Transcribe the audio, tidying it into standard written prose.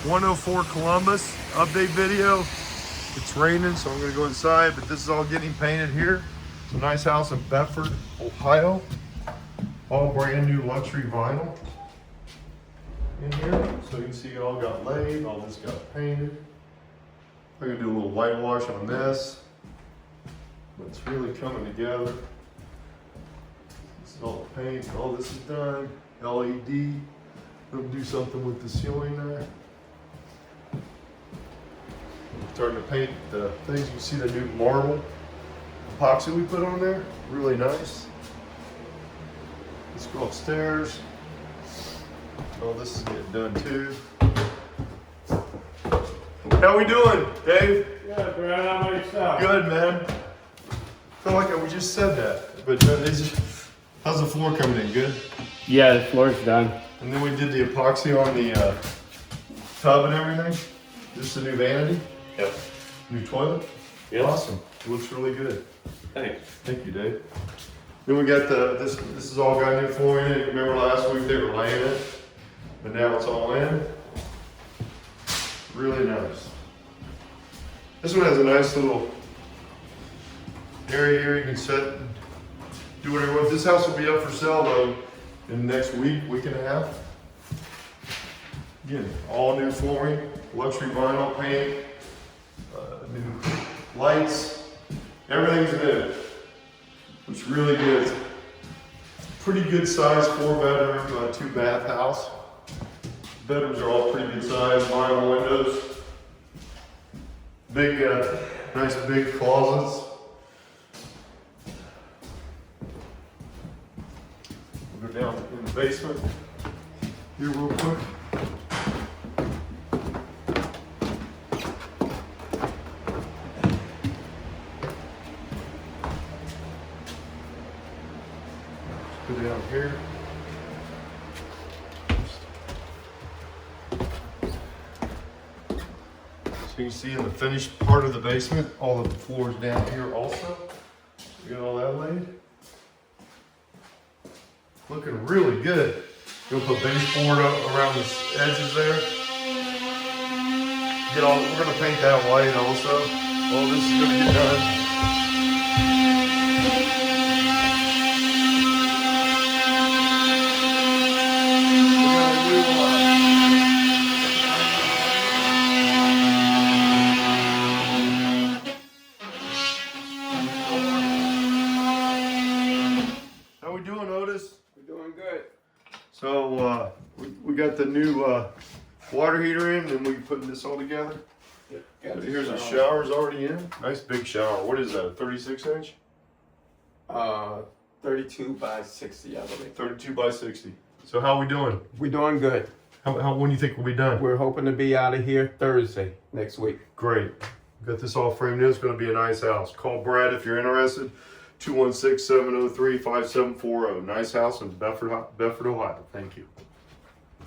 104 Columbus update video. It's raining, so I'm gonna go inside, but this is all getting painted here. It's a nice house in Bedford, Ohio. All brand new luxury vinyl in here. So you can see it all got laid, all this got painted. I'm gonna do a little whitewash on this, but it's really coming together. This is all the paint, all this is done. LED. We'll do something with the ceiling there. Starting to paint the things. You can see the new marble epoxy we put on there. Really nice. Let's go upstairs. Oh, this is getting done too. How we doing, Dave? Good, Brad. How about yourself? Good, man. I feel like we just said that, but how's the floor coming in? Good? Yeah, the floor's done. And then we did the epoxy on the tub and everything. Just a new vanity. Yep. New toilet. Yep. Awesome. It looks really good. Thanks. Thank you, Dave. Then we got this is all got new flooring in it. Remember last week they were laying it, but now it's all in. Really nice. This one has a nice little area here you can sit and do whatever you want. This house will be up for sale though in the next week and a half. Again, all new flooring, luxury vinyl paint, new lights, everything's new. It's really good. Pretty good size 4-bedroom, 2-bath house. Bedrooms are all pretty good size, vinyl windows. Big, nice big closets. We'll go down in the basement here real quick. Go down here. So you can see in the finished part of the basement, all of the floors down here also. We got all that laid. Looking really good. We'll put baseboard up around the edges there. We're gonna paint that white also. All this is gonna get done. How we doing, Otis? We're doing good. So we got the new water heater in, and we putting this all together. So here's the showers already in. Nice big shower. What is that? A 36 inch? 32 by 60, I believe. 32 by 60. So how we doing? We're doing good. When do you think we'll be done? We're hoping to be out of here Thursday next week. Great. Got this all framed in. It's going to be a nice house. Call Brad if you're interested. 216-703-5740. Nice house in Bedford, Ohio. Thank you.